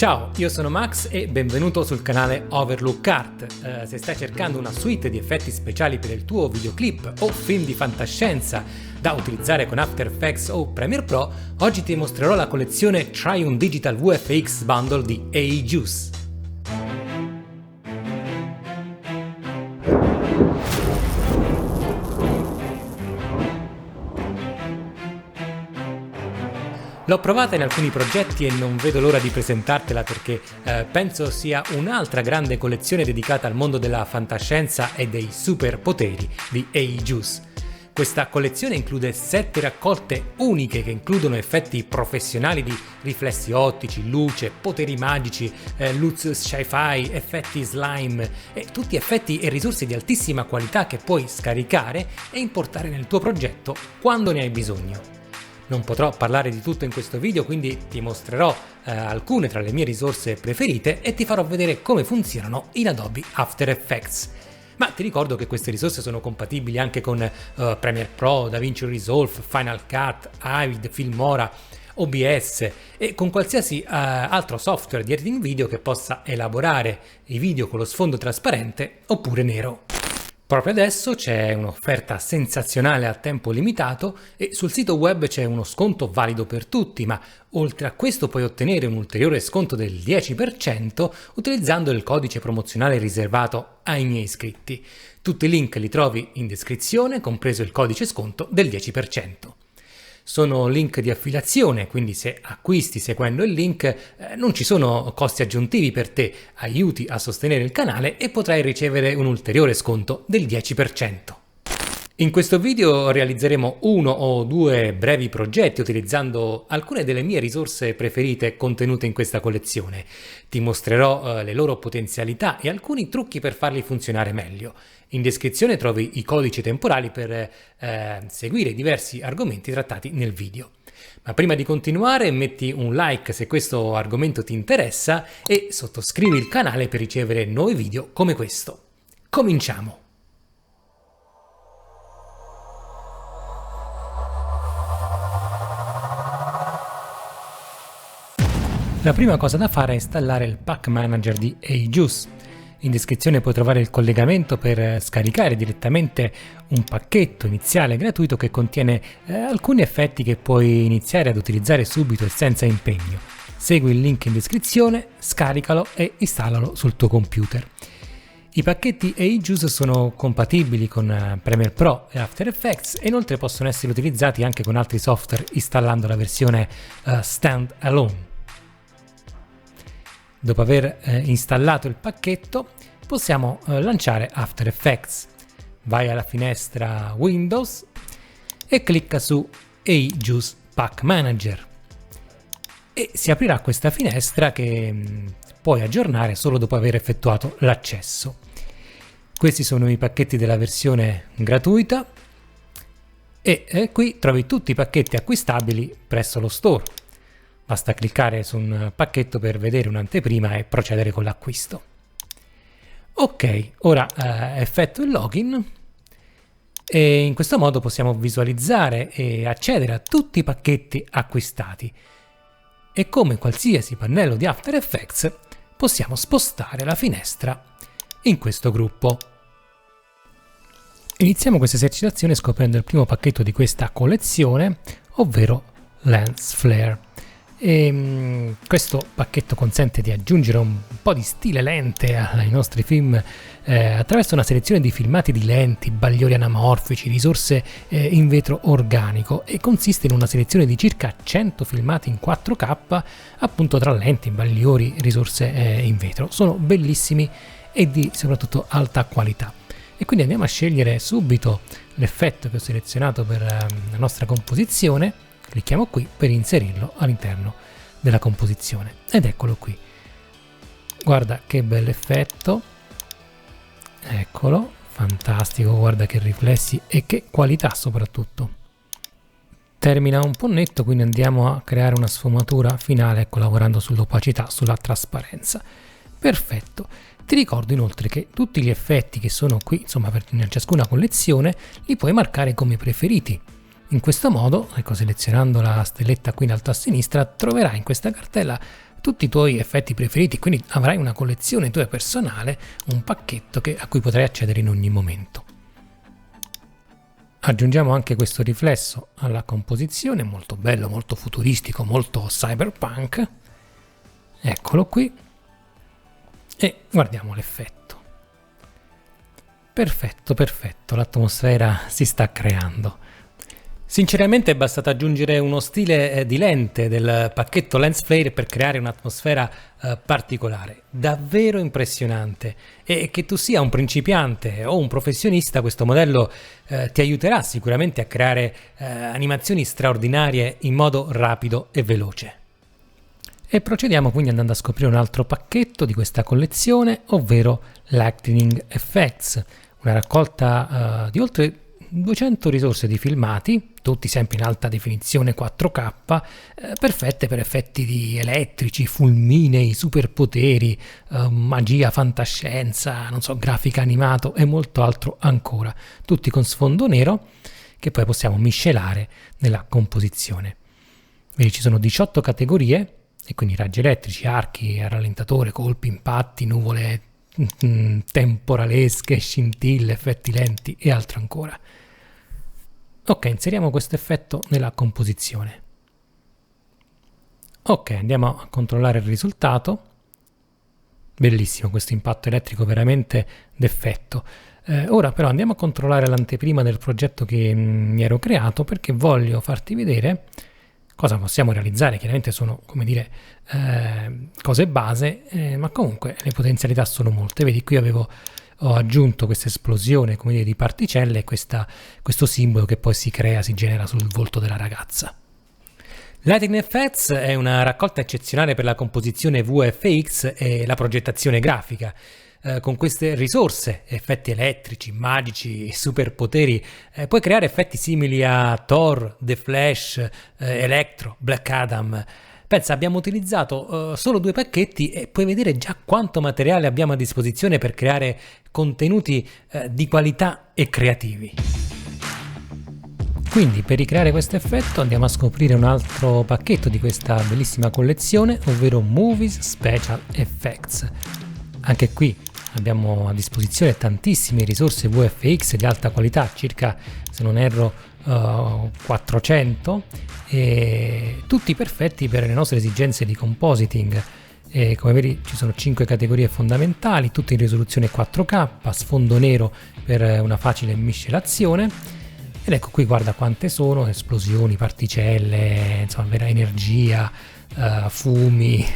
Ciao, io sono Max e benvenuto sul canale Overlook Art. Se stai cercando una suite di effetti speciali per il tuo videoclip o film di fantascienza da utilizzare con After Effects o Premiere Pro, oggi ti mostrerò la collezione Triune Digital VFX Bundle di Aegis. L'ho provata in alcuni progetti e non vedo l'ora di presentartela perché penso sia un'altra grande collezione dedicata al mondo della fantascienza e dei superpoteri di Aegis. Questa collezione include 7 raccolte uniche che includono effetti professionali di riflessi ottici, luce, poteri magici, luz sci-fi, effetti slime e tutti effetti e risorse di altissima qualità che puoi scaricare e importare nel tuo progetto quando ne hai bisogno. Non potrò parlare di tutto in questo video, quindi ti mostrerò alcune tra le mie risorse preferite e ti farò vedere come funzionano in Adobe After Effects. Ma ti ricordo che queste risorse sono compatibili anche con Premiere Pro, DaVinci Resolve, Final Cut, Avid, Filmora, OBS e con qualsiasi altro software di editing video che possa elaborare i video con lo sfondo trasparente oppure nero. Proprio adesso c'è un'offerta sensazionale a tempo limitato e sul sito web c'è uno sconto valido per tutti, ma oltre a questo puoi ottenere un ulteriore sconto del 10% utilizzando il codice promozionale riservato ai miei iscritti. Tutti i link li trovi in descrizione, compreso il codice sconto del 10%. Sono link di affiliazione, quindi se acquisti seguendo il link non ci sono costi aggiuntivi per te, aiuti a sostenere il canale e potrai ricevere un ulteriore sconto del 10%. In questo video realizzeremo 1 o 2 brevi progetti utilizzando alcune delle mie risorse preferite contenute in questa collezione. Ti mostrerò le loro potenzialità e alcuni trucchi per farli funzionare meglio. In descrizione trovi i codici temporali per seguire i diversi argomenti trattati nel video. Ma prima di continuare metti un like se questo argomento ti interessa e sottoscrivi il canale per ricevere nuovi video come questo. Cominciamo! La prima cosa da fare è installare il Pack Manager di Aegis. In descrizione puoi trovare il collegamento per scaricare direttamente un pacchetto iniziale gratuito che contiene alcuni effetti che puoi iniziare ad utilizzare subito e senza impegno. Segui il link in descrizione, scaricalo e installalo sul tuo computer. I pacchetti Aegis sono compatibili con Premiere Pro e After Effects e inoltre possono essere utilizzati anche con altri software installando la versione Stand Alone. Dopo aver installato il pacchetto possiamo lanciare After Effects. Vai alla finestra Windows e clicca su Aegis Pack Manager e si aprirà questa finestra che puoi aggiornare solo dopo aver effettuato l'accesso. Questi sono i pacchetti della versione gratuita e qui trovi tutti i pacchetti acquistabili presso lo store. Basta cliccare su un pacchetto per vedere un'anteprima e procedere con l'acquisto. Ok, ora effettuo il login e in questo modo possiamo visualizzare e accedere a tutti i pacchetti acquistati. E come qualsiasi pannello di After Effects possiamo spostare la finestra in questo gruppo. Iniziamo questa esercitazione scoprendo il primo pacchetto di questa collezione, ovvero Lens Flare. Questo pacchetto consente di aggiungere un po' di stile lente ai nostri film attraverso una selezione di filmati di lenti, bagliori anamorfici, risorse in vetro organico e consiste in una selezione di circa 100 filmati in 4K appunto tra lenti, bagliori, risorse in vetro. Sono bellissimi e di soprattutto alta qualità. E quindi andiamo a scegliere subito l'effetto che ho selezionato per la nostra composizione. Clicchiamo qui per inserirlo all'interno della composizione ed eccolo qui. Guarda che bell'effetto, eccolo, fantastico, guarda che riflessi e che qualità soprattutto. Termina un po' netto, quindi andiamo a creare una sfumatura finale, ecco, lavorando sull'opacità, sulla trasparenza. Perfetto. Ti ricordo inoltre che tutti gli effetti che sono qui, insomma per ciascuna collezione, li puoi marcare come preferiti. In questo modo, ecco, selezionando la stelletta qui in alto a sinistra, troverai in questa cartella tutti i tuoi effetti preferiti, quindi avrai una collezione tua personale, un pacchetto a cui potrai accedere in ogni momento. Aggiungiamo anche questo riflesso alla composizione, molto bello, molto futuristico, molto cyberpunk. Eccolo qui. E guardiamo l'effetto. Perfetto, l'atmosfera si sta creando. Sinceramente è bastato aggiungere uno stile di lente del pacchetto Lens Flare per creare un'atmosfera particolare, davvero impressionante, e che tu sia un principiante o un professionista, questo modello ti aiuterà sicuramente a creare animazioni straordinarie in modo rapido e veloce. E procediamo quindi andando a scoprire un altro pacchetto di questa collezione, ovvero Lightning Effects, una raccolta di oltre 200 risorse di filmati, tutti sempre in alta definizione 4K, perfette per effetti elettrici, fulminei, superpoteri, magia, fantascienza, non so, grafica animato e molto altro ancora, tutti con sfondo nero che poi possiamo miscelare nella composizione. Vedi, ci sono 18 categorie, e quindi raggi elettrici, archi, rallentatore, colpi, impatti, nuvole temporalesche, scintille, effetti lenti e altro ancora. Ok, inseriamo questo effetto nella composizione. Ok, andiamo a controllare il risultato. Bellissimo questo impatto elettrico, veramente d'effetto. Ora però andiamo a controllare l'anteprima del progetto che mi ero creato, perché voglio farti vedere cosa possiamo realizzare. Chiaramente sono, come dire, cose base, ma comunque le potenzialità sono molte. Vedi, qui ho aggiunto questa esplosione, come dire, di particelle e questo simbolo che poi si genera sul volto della ragazza. Lightning Effects è una raccolta eccezionale per la composizione VFX e la progettazione grafica. Con queste risorse, effetti elettrici, magici, superpoteri, puoi creare effetti simili a Thor, The Flash, Electro, Black Adam. Pensa, abbiamo utilizzato solo 2 pacchetti e puoi vedere già quanto materiale abbiamo a disposizione per creare contenuti di qualità e creativi. Quindi per ricreare questo effetto andiamo a scoprire un altro pacchetto di questa bellissima collezione, ovvero Movies Special Effects. Anche qui abbiamo a disposizione tantissime risorse VFX di alta qualità, circa, se non erro, 400, e tutti perfetti per le nostre esigenze di compositing. E come vedi ci sono 5 categorie fondamentali, tutte in risoluzione 4K, sfondo nero per una facile miscelazione. Ed ecco qui, guarda quante sono: esplosioni, particelle, insomma, vera energia, fumi,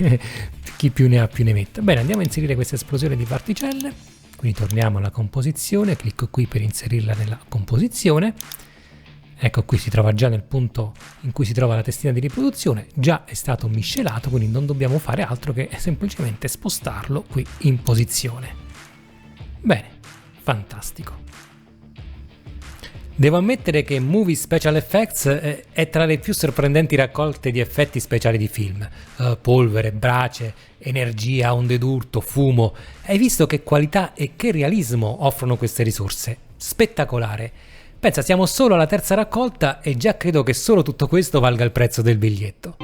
chi più ne ha più ne metta. Bene, andiamo a inserire questa esplosione di particelle, quindi torniamo alla composizione, clicco qui per inserirla nella composizione. Ecco, qui si trova già nel punto in cui si trova la testina di riproduzione, già è stato miscelato, quindi non dobbiamo fare altro che semplicemente spostarlo qui in posizione. Bene, fantastico. Devo ammettere che Movie Special Effects è tra le più sorprendenti raccolte di effetti speciali di film. Polvere, brace, energia, onde d'urto, fumo. Hai visto che qualità e che realismo offrono queste risorse? Spettacolare. Pensa, siamo solo alla 3ª raccolta e già credo che solo tutto questo valga il prezzo del biglietto.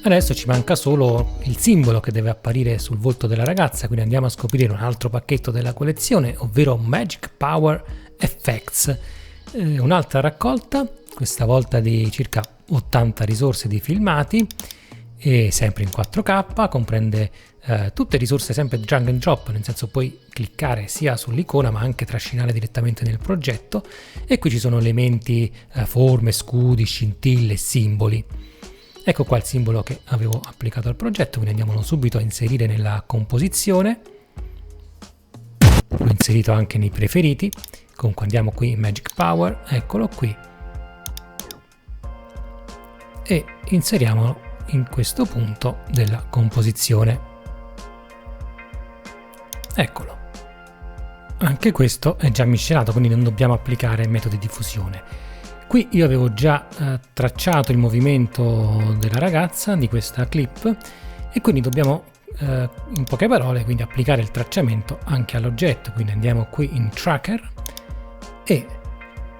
Adesso ci manca solo il simbolo che deve apparire sul volto della ragazza, quindi andiamo a scoprire un altro pacchetto della collezione, ovvero Magic Power Effects, un'altra raccolta, questa volta di circa 80 risorse di filmati, e sempre in 4K, comprende tutte risorse sempre drag and drop, nel senso puoi cliccare sia sull'icona ma anche trascinare direttamente nel progetto, e qui ci sono elementi, forme, scudi, scintille, simboli. Ecco qua il simbolo che avevo applicato al progetto, quindi andiamolo subito a inserire nella composizione. L'ho inserito anche nei preferiti. Comunque andiamo qui in Magic Power, eccolo qui, e inseriamolo in questo punto della composizione. Eccolo. Anche questo è già miscelato, quindi non dobbiamo applicare metodi di fusione. Qui io avevo già tracciato il movimento della ragazza di questa clip, e quindi dobbiamo in poche parole quindi applicare il tracciamento anche all'oggetto. Quindi andiamo qui in Tracker e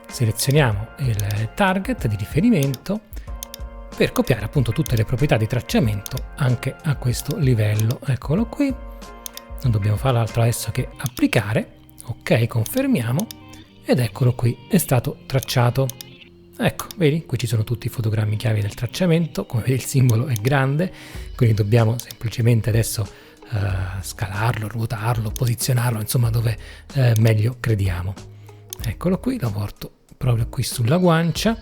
selezioniamo il target di riferimento, per copiare appunto tutte le proprietà di tracciamento anche a questo livello. Eccolo qui, non dobbiamo fare altro adesso che applicare. Ok, confermiamo ed eccolo qui, è stato tracciato. Ecco, vedi, qui ci sono tutti i fotogrammi chiave del tracciamento, come vedi il simbolo è grande, quindi dobbiamo semplicemente adesso scalarlo, ruotarlo, posizionarlo, insomma dove meglio crediamo. Eccolo qui, lo porto proprio qui sulla guancia.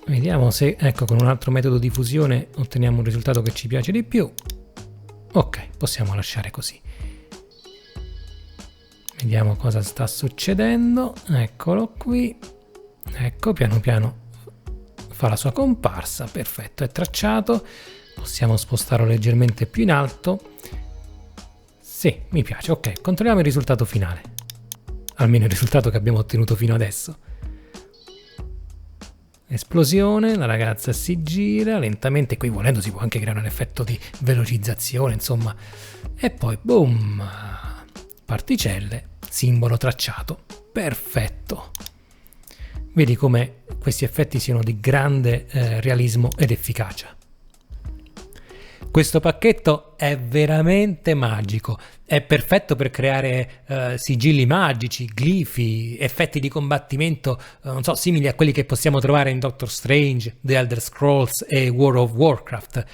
Vediamo se, ecco, con un altro metodo di fusione otteniamo un risultato che ci piace di più. Ok, possiamo lasciare così. Vediamo cosa sta succedendo. Eccolo qui. Ecco, piano piano fa la sua comparsa. Perfetto, è tracciato. Possiamo spostarlo leggermente più in alto. Sì, mi piace. Ok, controlliamo il risultato finale. Almeno il risultato che abbiamo ottenuto fino adesso. Esplosione, la ragazza si gira lentamente, qui volendo si può anche creare un effetto di velocizzazione, insomma, e poi boom, particelle, simbolo tracciato, perfetto. Vedi come questi effetti siano di grande realismo ed efficacia. Questo pacchetto è veramente magico, è perfetto per creare sigilli magici, glifi, effetti di combattimento, non so, simili a quelli che possiamo trovare in Doctor Strange, The Elder Scrolls e World of Warcraft.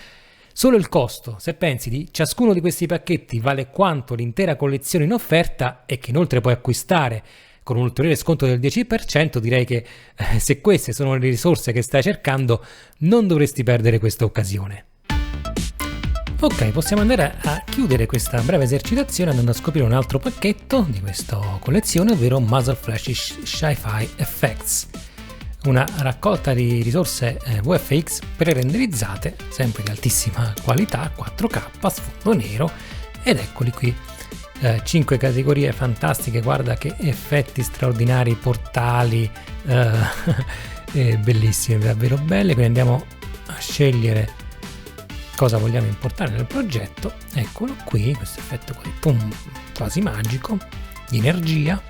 Solo il costo, se pensi, di ciascuno di questi pacchetti vale quanto l'intera collezione in offerta e che inoltre puoi acquistare con un ulteriore sconto del 10%, direi che se queste sono le risorse che stai cercando, non dovresti perdere questa occasione. Ok, possiamo andare a chiudere questa breve esercitazione andando a scoprire un altro pacchetto di questa collezione, ovvero Muzzle Flash Sci-Fi Effects, una raccolta di risorse VFX pre-renderizzate, sempre di altissima qualità, 4K, sfondo nero, ed eccoli qui, 5 categorie fantastiche, guarda che effetti straordinari, portali, bellissime, davvero belle. Quindi andiamo a scegliere cosa vogliamo importare nel progetto. Eccolo qui, questo effetto pum, quasi magico di energia,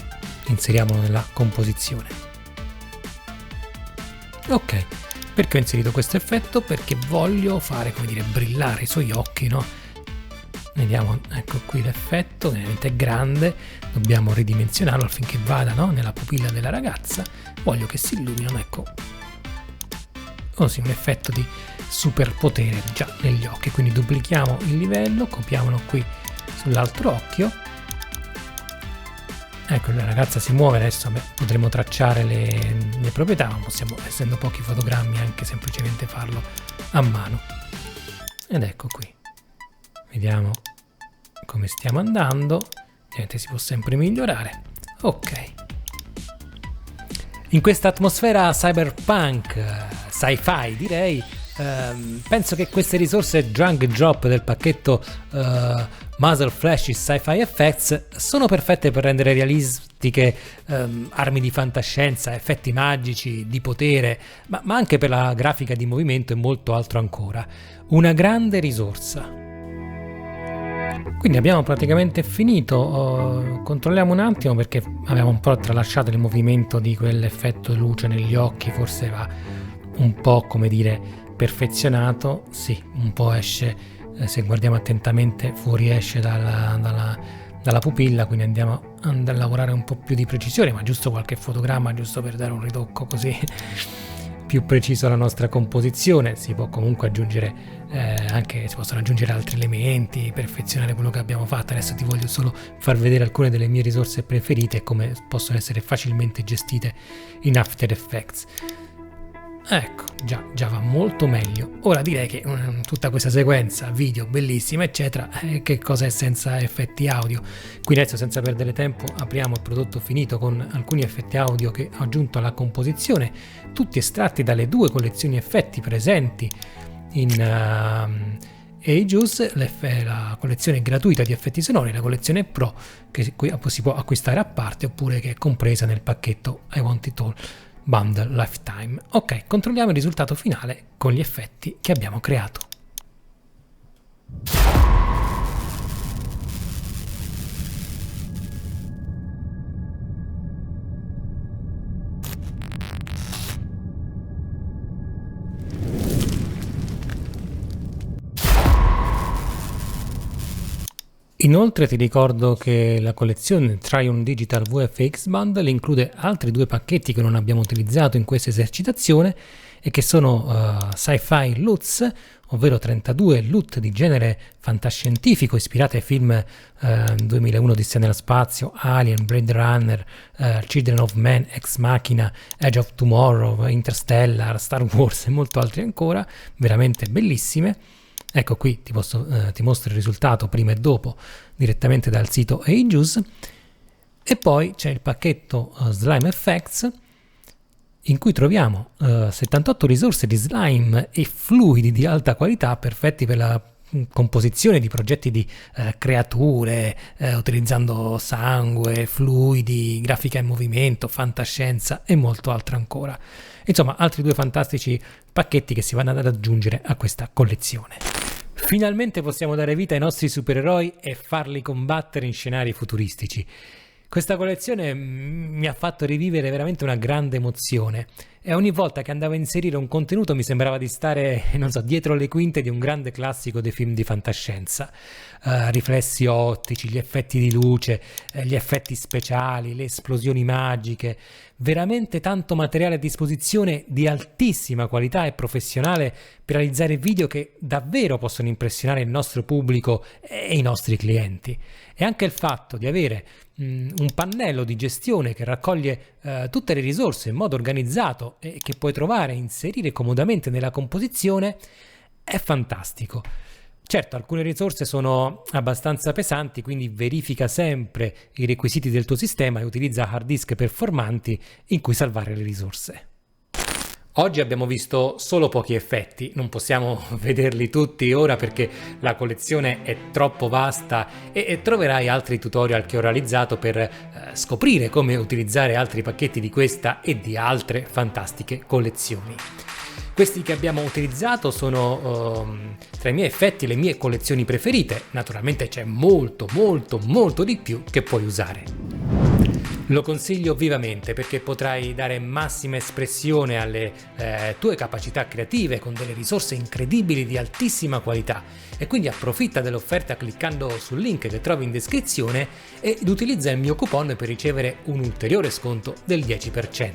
inseriamolo nella composizione. Ok, perché ho inserito questo effetto? Perché voglio fare, come dire, brillare i suoi occhi, no? Vediamo, ecco qui l'effetto, veramente è grande, dobbiamo ridimensionarlo affinché vada, no, nella pupilla della ragazza. Voglio che si illuminino, ecco, così, un effetto di superpotere già negli occhi. Quindi duplichiamo il livello, copiamolo qui sull'altro occhio. Ecco, la ragazza si muove adesso. Potremo tracciare le proprietà, ma possiamo, essendo pochi fotogrammi, anche semplicemente farlo a mano. Ed ecco qui, vediamo come stiamo andando. Niente, si può sempre migliorare. Ok, in questa atmosfera cyberpunk, sci-fi direi, penso che queste risorse drag and drop del pacchetto Muzzle Flash Sci-Fi Effects sono perfette per rendere realistiche armi di fantascienza, effetti magici, di potere, ma anche per la grafica di movimento e molto altro ancora. Una grande risorsa. Quindi abbiamo praticamente finito. Controlliamo un attimo perché avevamo un po' tralasciato il movimento di quell'effetto luce negli occhi, forse va un po', come dire, perfezionato. Sì, un po' esce, se guardiamo attentamente fuoriesce dalla pupilla, quindi andiamo a lavorare un po' più di precisione, ma giusto qualche fotogramma, giusto per dare un ritocco così più preciso alla nostra composizione. Si può comunque aggiungere si possono aggiungere altri elementi, perfezionare quello che abbiamo fatto. Adesso ti voglio solo far vedere alcune delle mie risorse preferite e come possono essere facilmente gestite in After Effects. Ecco, già va molto meglio. Ora direi che tutta questa sequenza video bellissima eccetera, che cosa è senza effetti audio? Quindi adesso, senza perdere tempo, apriamo il prodotto finito con alcuni effetti audio che ho aggiunto alla composizione, tutti estratti dalle 2 collezioni effetti presenti in Aegis, la collezione gratuita di effetti sonori, la collezione Pro che qui si può acquistare a parte, oppure che è compresa nel pacchetto I Want It All Bundle Lifetime. Ok, controlliamo il risultato finale con gli effetti che abbiamo creato. Inoltre ti ricordo che la collezione Triumph Digital VFX Bundle include altri 2 pacchetti che non abbiamo utilizzato in questa esercitazione e che sono Sci-Fi LUTs, ovvero 32 LUT di genere fantascientifico ispirate ai film 2001 Odissea nello spazio, Alien, Blade Runner, Children of Men, Ex Machina, Edge of Tomorrow, Interstellar, Star Wars e molto altri ancora, veramente bellissime. Ecco qui ti mostro il risultato prima e dopo direttamente dal sito Ageus. E poi c'è il pacchetto Slime Effects in cui troviamo 78 risorse di slime e fluidi di alta qualità perfetti per la composizione di progetti di creature utilizzando sangue, fluidi, grafica in movimento, fantascienza e molto altro ancora. Insomma, altri 2 fantastici pacchetti che si vanno ad aggiungere a questa collezione. Finalmente possiamo dare vita ai nostri supereroi e farli combattere in scenari futuristici. Questa collezione mi ha fatto rivivere veramente una grande emozione e ogni volta che andavo a inserire un contenuto mi sembrava di stare, non so, dietro le quinte di un grande classico dei film di fantascienza. Riflessi ottici, gli effetti di luce, gli effetti speciali, le esplosioni magiche, veramente tanto materiale a disposizione di altissima qualità e professionale per realizzare video che davvero possono impressionare il nostro pubblico e i nostri clienti. E anche il fatto di avere un pannello di gestione che raccoglie tutte le risorse in modo organizzato e che puoi trovare e inserire comodamente nella composizione è fantastico. Certo, alcune risorse sono abbastanza pesanti, quindi verifica sempre i requisiti del tuo sistema e utilizza hard disk performanti in cui salvare le risorse. Oggi abbiamo visto solo pochi effetti, non possiamo vederli tutti ora perché la collezione è troppo vasta e troverai altri tutorial che ho realizzato per scoprire come utilizzare altri pacchetti di questa e di altre fantastiche collezioni. Questi che abbiamo utilizzato sono tra i miei effetti le mie collezioni preferite, naturalmente c'è molto di più che puoi usare. Lo consiglio vivamente perché potrai dare massima espressione alle tue capacità creative con delle risorse incredibili di altissima qualità e quindi approfitta dell'offerta cliccando sul link che trovi in descrizione ed utilizza il mio coupon per ricevere un ulteriore sconto del 10%.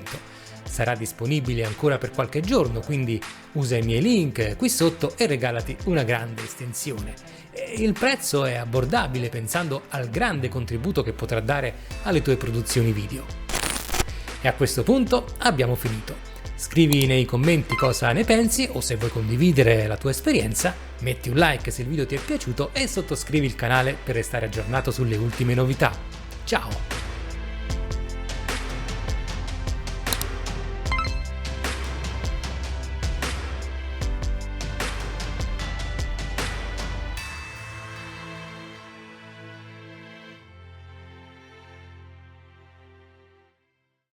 Sarà disponibile ancora per qualche giorno, quindi usa i miei link qui sotto e regalati una grande estensione. Il prezzo è abbordabile pensando al grande contributo che potrà dare alle tue produzioni video. E a questo punto abbiamo finito. Scrivi nei commenti cosa ne pensi o se vuoi condividere la tua esperienza, metti un like se il video ti è piaciuto e sottoscrivi il canale per restare aggiornato sulle ultime novità. Ciao!